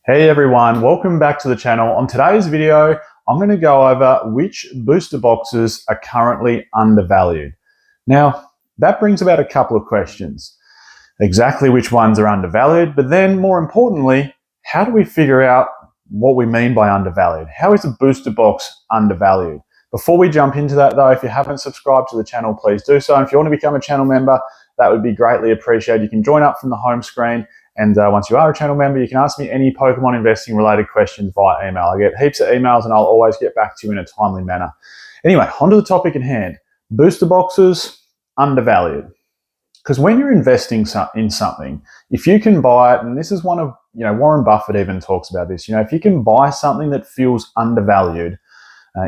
Hey everyone, welcome back to the channel. On today's video, I'm going to go over which booster boxes are currently undervalued. Now, that brings about a couple of questions. Exactly which ones are undervalued, but then more importantly, how do we figure out what we mean by undervalued? How is a booster box undervalued? Before we jump into that though, if you haven't subscribed to the channel, please do so. And if you want to become a channel member, that would be greatly appreciated. You can join up from the home screen. And once you are a channel member, you can ask me any Pokemon investing related questions via email. I get heaps of emails and I'll always get back to you in a timely manner. Anyway, onto the topic at hand. Booster boxes, undervalued. Because when you're investing in something, if you can buy it, and this is one of, Warren Buffett even talks about this, if you can buy something that feels undervalued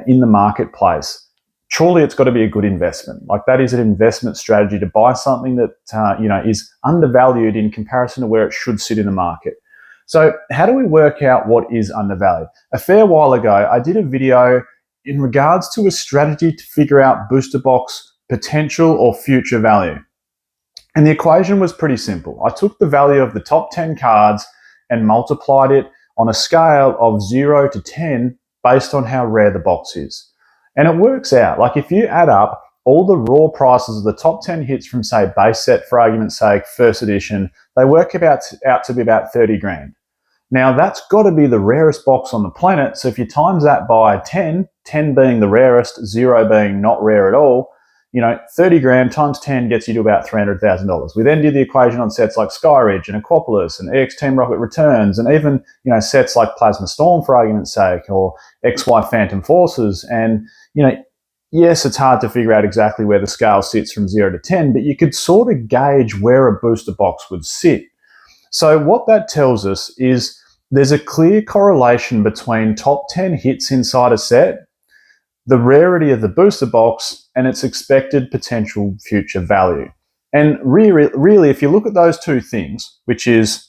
in the marketplace, surely it's got to be a good investment. Like that is an investment strategy to buy something that, is undervalued in comparison to where it should sit in the market. So how do we work out what is undervalued? A fair while ago, I did a video in regards to a strategy to figure out booster box potential or future value. And the equation was pretty simple. I took the value of the top 10 cards and multiplied it on a scale of 0 to 10 based on how rare the box is. And it works out. Like if you add up all the raw prices of the top 10 hits from, say, base set, for argument's sake, first edition, they work out to be about 30 grand. Now that's got to be the rarest box on the planet. So if you times that by 10, 10 being the rarest, 0 being not rare at all, 30 grand times 10 gets you to about $300,000. We then did the equation on sets like Skyridge and Aquapolis and EX Team Rocket Returns and even, sets like Plasma Storm, for argument's sake, or XY Phantom Forces. And, yes, it's hard to figure out exactly where the scale sits from 0 to 10, but you could sort of gauge where a booster box would sit. So what that tells us is there's a clear correlation between top 10 hits inside a set, the rarity of the booster box, and its expected potential future value. And really, if you look at those two things, which is,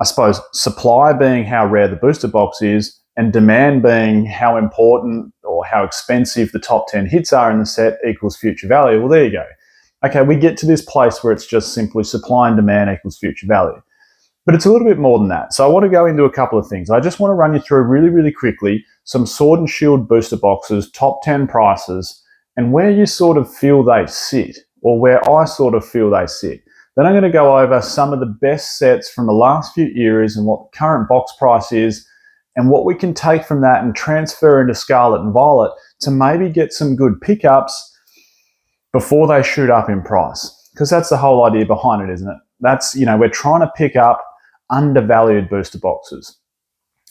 I suppose, supply being how rare the booster box is, and demand being how important or how expensive the top 10 hits are in the set equals future value, well, there you go. Okay, we get to this place where it's just simply supply and demand equals future value. But it's a little bit more than that. So I want to go into a couple of things. I just want to run you through really, really quickly some Sword and Shield booster boxes, top 10 prices, and where you sort of feel they sit, or where I sort of feel they sit. Then I'm going to go over some of the best sets from the last few eras and what the current box price is, and what we can take from that and transfer into Scarlet and Violet to maybe get some good pickups before they shoot up in price. Because that's the whole idea behind it, isn't it? That's, we're trying to pick up undervalued booster boxes.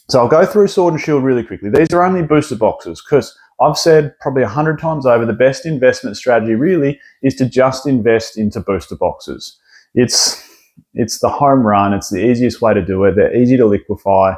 So I'll go through Sword and Shield really quickly. These are only booster boxes because I've said probably 100 times over, the best investment strategy really is to just invest into booster boxes. It's the home run. It's the easiest way to do it. They're easy to liquefy.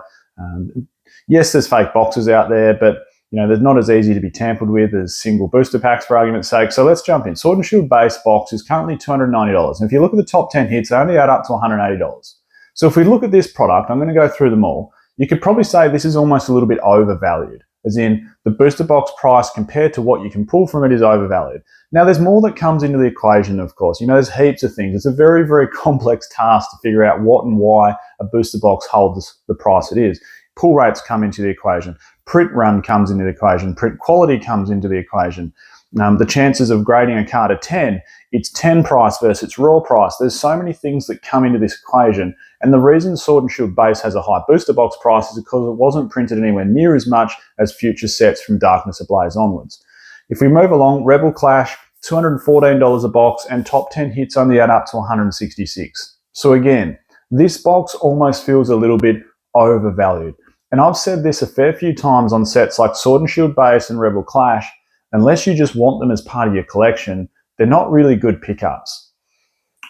Yes, there's fake boxes out there, but they're not as easy to be tampered with as single booster packs, for argument's sake. So let's jump in. Sword and Shield base box is currently $290. And if you look at the top 10 hits, they only add up to $180. So if we look at this product, I'm going to go through them all. You could probably say this is almost a little bit overvalued, as in the booster box price compared to what you can pull from it is overvalued. Now, there's more that comes into the equation, of course. There's heaps of things. It's a very, very complex task to figure out what and why a booster box holds the price it is. Pull rates come into the equation. Print run comes into the equation. Print quality comes into the equation. The chances of grading a card at 10, it's 10 price versus its raw price. There's so many things that come into this equation. And the reason Sword and Shield base has a high booster box price is because it wasn't printed anywhere near as much as future sets from Darkness Ablaze onwards. If we move along, Rebel Clash, $214 a box, and top 10 hits only add up to 166. So again, this box almost feels a little bit overvalued. And I've said this a fair few times on sets like Sword and Shield base and Rebel Clash. Unless you just want them as part of your collection, they're not really good pickups.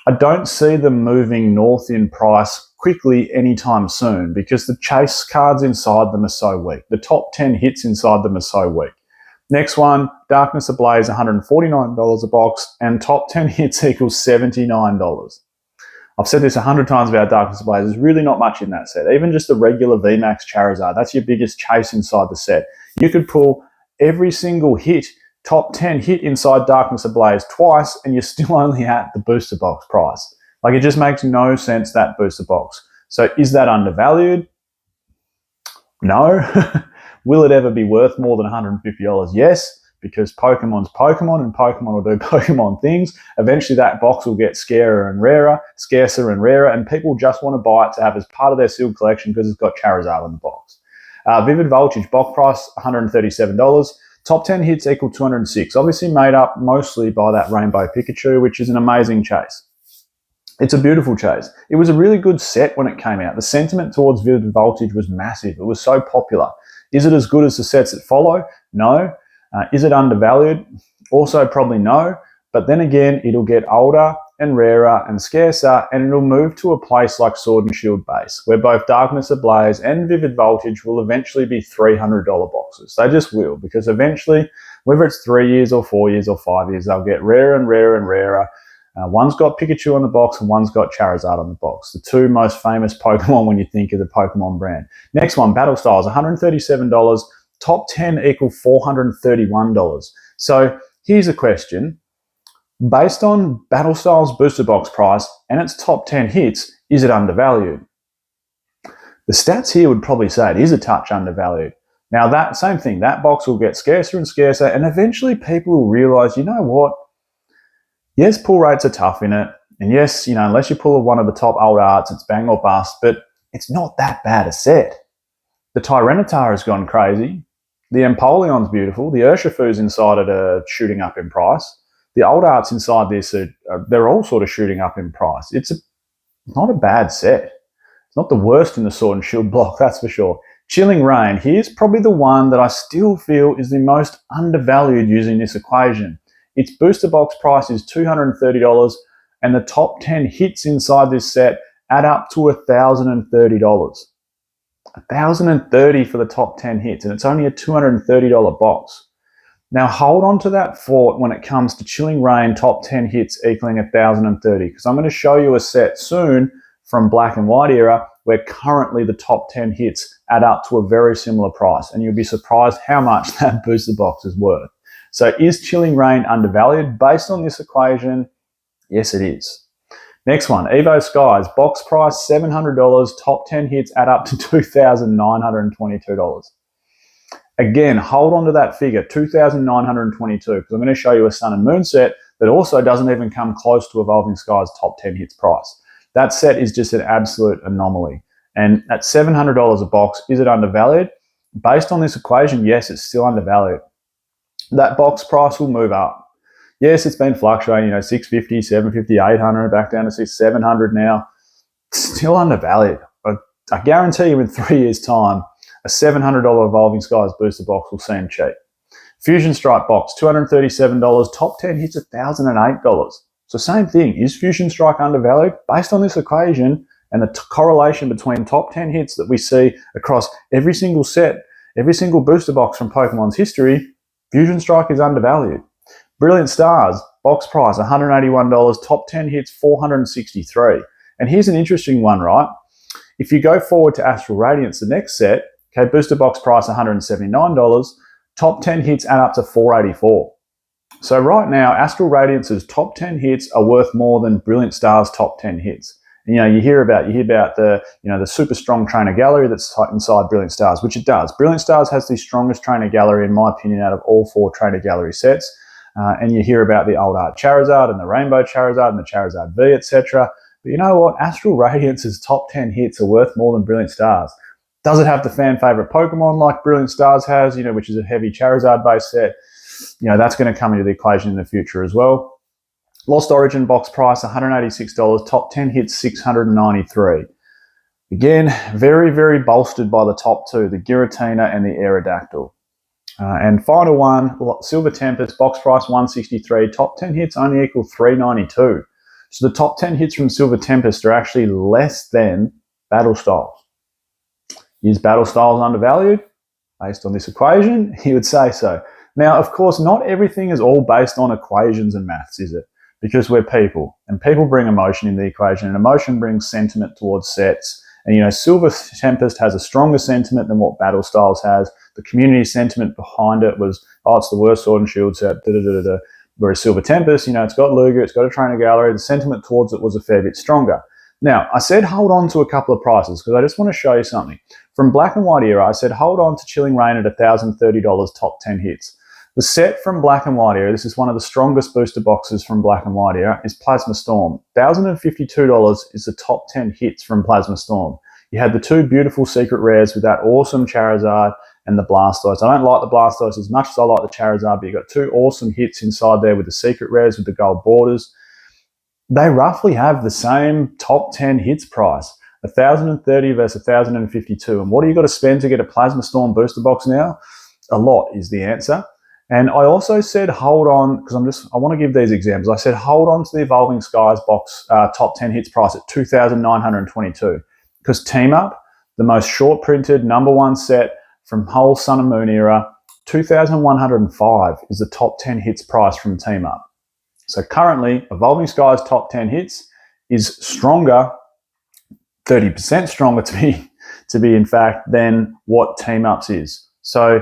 I don't see them moving north in price quickly anytime soon because the chase cards inside them are so weak. The top 10 hits inside them are so weak. Next one, Darkness Ablaze, $149 a box, and top 10 hits equals $79. I've said this 100 times about Darkness Ablaze. There's really not much in that set. Even just the regular VMAX Charizard, that's your biggest chase inside the set. You could pull every single hit, top 10 hit inside Darkness Ablaze twice, and you're still only at the booster box price. Like, it just makes no sense, that booster box. So is that undervalued? No. Will it ever be worth more than $150? Yes, because Pokemon's Pokemon and Pokemon will do Pokemon things. Eventually that box will get scarcer and rarer, and people just want to buy it to have as part of their sealed collection because it's got Charizard in the box. Vivid Voltage, box price $137. Top 10 hits equal 206. Obviously made up mostly by that Rainbow Pikachu, which is an amazing chase. It's a beautiful chase. It was a really good set when it came out. The sentiment towards Vivid Voltage was massive. It was so popular. Is it as good as the sets that follow? No. Is it undervalued? Also probably no. But then again, it'll get older and rarer and scarcer, and it'll move to a place like Sword and Shield base, where both Darkness Ablaze and Vivid Voltage will eventually be $300 boxes. They just will, because eventually, whether it's 3 years or 4 years or 5 years, they'll get rarer and rarer and rarer. One's got Pikachu on the box and one's got Charizard on the box. The two most famous Pokemon when you think of the Pokemon brand. Next one, Battle Styles, $137. Top 10 equal $431. So here's a question. Based on Battle Styles booster box price and its top 10 hits, is it undervalued? The stats here would probably say it is a touch undervalued. Now that same thing, that box will get scarcer and scarcer, and eventually people will realize, you know what? Yes, pull rates are tough in it. And yes, unless you pull one of the top old arts, it's bang or bust, but it's not that bad a set. The Tyranitar has gone crazy. The Empoleon's beautiful. The Urshifu's inside it are shooting up in price. The old arts inside this, they're all sort of shooting up in price. It's not a bad set. It's not the worst in the Sword and Shield block, that's for sure. Chilling Reign, here's probably the one that I still feel is the most undervalued using this equation. Its booster box price is $230, and the top 10 hits inside this set add up to $1,030. $1,030 for the top 10 hits, and it's only a $230 box. Now hold on to that thought when it comes to Chilling Reign top 10 hits equaling $1,030, because I'm going to show you a set soon from Black and White era where currently the top 10 hits add up to a very similar price, and you'll be surprised how much that booster box is worth. So is Chilling Reign undervalued? Based on this equation, yes it is. Next one, Evo Skies, box price $700, top 10 hits add up to $2,922. Again, hold on to that figure, $2,922, because I'm going to show you a Sun and Moon set that also doesn't even come close to Evolving Skies' top 10 hits price. That set is just an absolute anomaly. And at $700 a box, is it undervalued? Based on this equation, yes, it's still undervalued. That box price will move up. Yes, it's been fluctuating, $650, $750, $800, back down to $700 now. Still undervalued. I guarantee you in 3 years' time, a $700 Evolving Skies booster box will seem cheap. Fusion Strike box, $237. Top 10 hits $1,008. So same thing. Is Fusion Strike undervalued? Based on this equation and the correlation between top 10 hits that we see across every single set, every single booster box from Pokemon's history, Fusion Strike is undervalued. Brilliant Stars, box price $181, top 10 hits $463. And here's an interesting one, right? If you go forward to Astral Radiance, the next set, okay, booster box price $179, top 10 hits add up to $484. So right now, Astral Radiance's top 10 hits are worth more than Brilliant Stars' top 10 hits. And, you hear about the super strong trainer gallery that's inside Brilliant Stars, which it does. Brilliant Stars has the strongest trainer gallery, in my opinion, out of all 4 trainer gallery sets. And you hear about the old art Charizard and the Rainbow Charizard and the Charizard V, etc. But you know what? Astral Radiance's top 10 hits are worth more than Brilliant Stars. Does it have the fan favorite Pokemon like Brilliant Stars has, which is a heavy Charizard-based set? That's going to come into the equation in the future as well. Lost Origin box price $186, top 10 hits $693. Again, very, very bolstered by the top 2, the Giratina and the Aerodactyl. And final one, Silver Tempest, box price $163, top 10 hits only equal $392. So the top 10 hits from Silver Tempest are actually less than Battle Styles. Is Battle Styles undervalued? Based on this equation, he would say so. Now, of course, not everything is all based on equations and maths, is it? Because we're people, and people bring emotion in the equation, and emotion brings sentiment towards sets. And, Silver Tempest has a stronger sentiment than what Battle Styles has. The community sentiment behind it was, it's the worst Sword and Shield set, Whereas Silver Tempest, it's got Lugia, it's got a trainer gallery, the sentiment towards it was a fair bit stronger. Now, I said hold on to a couple of prices because I just want to show you something. from Black and White era, I said hold on to Chilling Reign at $1,030 top 10 hits. The set from Black and White era, this is one of the strongest booster boxes from Black and White era, is Plasma Storm. $1,052 is the top 10 hits from Plasma Storm. You had the two beautiful secret rares with that awesome Charizard and the Blastoise. I don't like the Blastoise as much as I like the Charizard, but you got two awesome hits inside there with the secret rares with the gold borders. They roughly have the same top 10 hits price, 1,030 versus 1,052. And what do you got to spend to get a Plasma Storm booster box now? A lot is the answer. And I also said hold on, because I want to give these examples. I said hold on to the Evolving Skies box top 10 hits price at $2,922. Because Team Up, the most short printed #1 set from whole Sun and Moon era, $2,105 is the top 10 hits price from Team Up. So currently, Evolving Skies top 10 hits is stronger, 30% stronger to be in fact, than what Team Up's is. So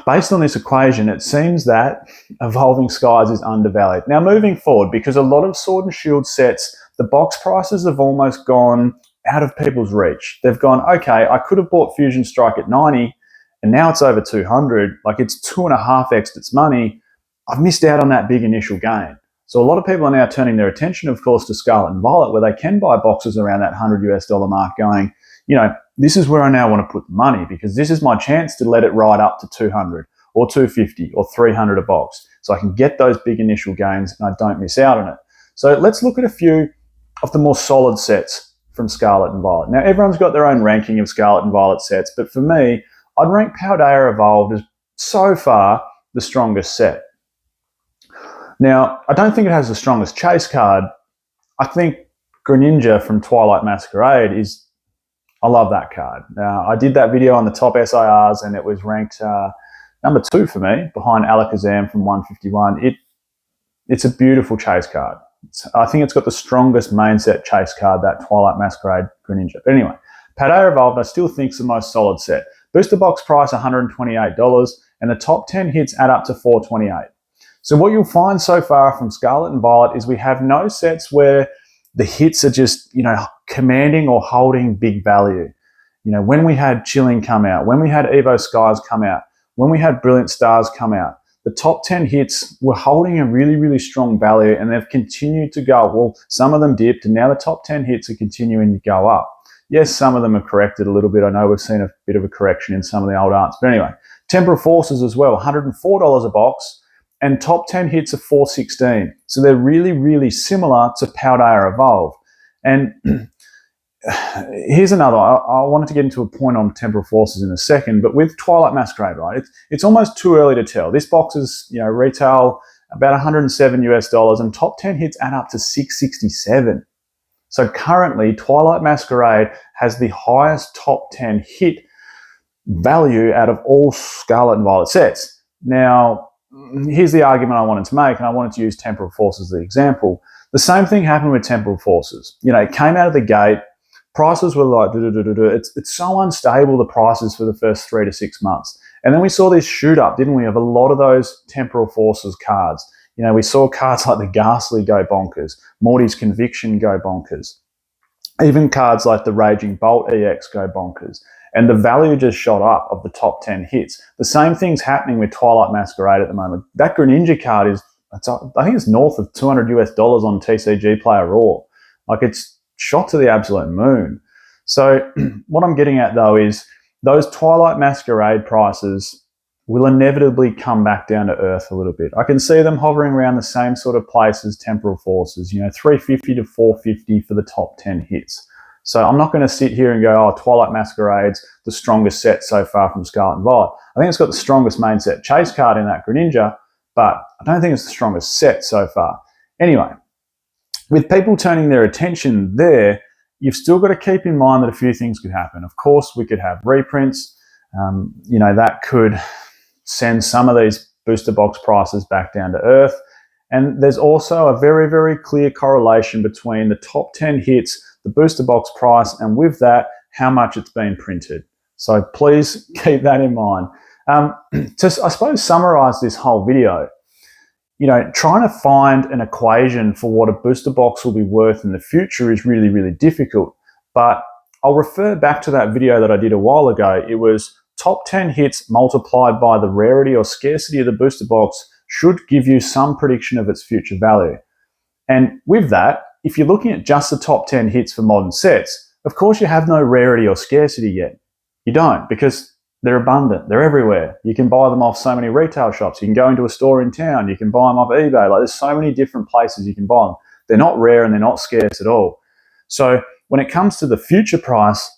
based on this equation, it seems that Evolving Skies is undervalued. Now moving forward, because a lot of Sword and Shield sets, the box prices have almost gone out of people's reach. They've gone, okay, I could have bought Fusion Strike at 90 and now it's over 200. Like it's 2.5x its money. I've missed out on that big initial gain. So a lot of people are now turning their attention, of course, to Scarlet and Violet, where they can buy boxes around that $100 mark going, you know, this is where I now want to put the money because this is my chance to let it ride up to 200 or 250 or 300 a box. So I can get those big initial gains and I don't miss out on it. So let's look at a few of the more solid sets from Scarlet and Violet. Now, everyone's got their own ranking of Scarlet and Violet sets, but for me, I'd rank Paldea Evolved as so far the strongest set. Now, I don't think it has the strongest chase card. I think Greninja from Twilight Masquerade is, I love that card. Now, I did that video on the top SIRs and it was ranked #2 for me, behind Alakazam from 151. It's a beautiful chase card. I think it's got the strongest main set chase card, that Twilight Masquerade Greninja. But anyway, Paldea Evolved I still think is the most solid set. Booster box price $128 and the top 10 hits add up to $428. So what you'll find so far from Scarlet and Violet is we have no sets where the hits are just, you know, commanding or holding big value. You know, when we had Chilling come out, when we had Evo Skies come out, when we had Brilliant Stars come out, the top 10 hits were holding a really, really strong value and they've continued to go. Well, some of them dipped and now the top 10 hits are continuing to go up. Yes, some of them have corrected a little bit. I know we've seen a bit of a correction in some of the old arts. But anyway, Temporal Forces as well, $104 a box and top 10 hits are $416. So they're really, really similar to Paldea Evolved. And here's another, I wanted to get into a point on Temporal Forces in a second, but with Twilight Masquerade, right, it's almost too early to tell. This box is, you know, retail about $107 and top 10 hits add up to $667. So currently, Twilight Masquerade has the highest top 10 hit value out of all Scarlet and Violet sets. Now, here's the argument I wanted to make, and I wanted to use Temporal Forces as the example. The same thing happened with Temporal Forces. You know, it came out of the gate, prices were like, it's so unstable, the prices for the first 3 to 6 months. And then we saw this shoot up, didn't we, of a lot of those Temporal Forces cards. You know, we saw cards like the Ghastly go bonkers, Morty's Conviction go bonkers. Even cards like the Raging Bolt EX go bonkers. And the value just shot up of the top 10 hits. The same thing's happening with Twilight Masquerade at the moment. That Greninja card is, I think it's north of $200 on TCG Player Raw. Like it's shot to the absolute moon. So what I'm getting at though is those Twilight Masquerade prices will inevitably come back down to earth a little bit. I can see them hovering around the same sort of place as Temporal Forces, you know, $350 to $450 for the top 10 hits. So I'm not going to sit here and go, oh, Twilight Masquerade's the strongest set so far from Scarlet and Violet. I think it's got the strongest main set chase card in that Greninja, but I don't think it's the strongest set so far. Anyway, with people turning their attention there, you've still got to keep in mind that a few things could happen. Of course, we could have reprints. You know, that could send some of these booster box prices back down to earth. And there's also a very, very clear correlation between the top 10 hits, the booster box price, and with that, how much it's been printed. So please keep that in mind. To, I suppose, summarize this whole video, you know, trying to find an equation for what a booster box will be worth in the future is really, really difficult. But I'll refer back to that video that I did a while ago. It was top 10 hits multiplied by the rarity or scarcity of the booster box should give you some prediction of its future value. And with that, if you're looking at just the top 10 hits for modern sets, of course you have no rarity or scarcity yet. You don't, because they're abundant. They're everywhere. You can buy them off so many retail shops. You can go into a store in town. You can buy them off eBay. Like, there's so many different places you can buy them. They're not rare and they're not scarce at all. So when it comes to the future price,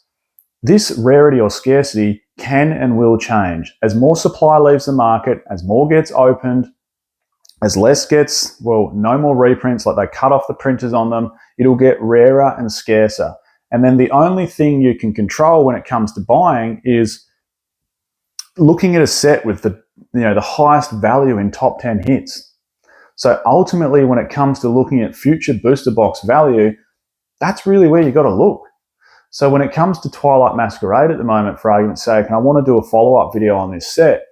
this rarity or scarcity can and will change. As more supply leaves the market, as more gets opened, as less gets, well, no more reprints, like they cut off the printers on them, it'll get rarer and scarcer. And then the only thing you can control when it comes to buying is looking at a set with the highest value in top 10 hits. So ultimately, when it comes to looking at future booster box value, that's really where you got to look. So when it comes to Twilight Masquerade at the moment, for argument's sake, and I want to do a follow-up video on this set,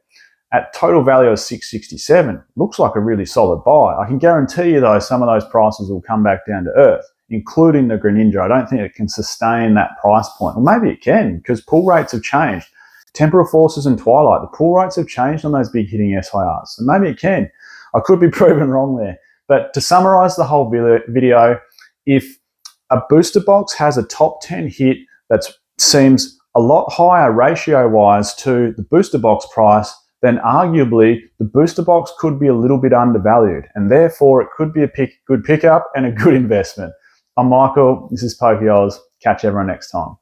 at total value of $667, looks like a really solid buy. I can guarantee you though, some of those prices will come back down to earth, including the Greninja. I don't think it can sustain that price point. Well, maybe it can, because pull rates have changed. Temporal Forces and Twilight, the pull rates have changed on those big hitting SIRs. So maybe it can. I could be proven wrong there. But to summarize the whole video, if a booster box has a top 10 hit that seems a lot higher ratio-wise to the booster box price, then arguably the booster box could be a little bit undervalued, and therefore it could be a good pickup and a good investment. I'm Michael, this is PokeOz. Catch everyone next time.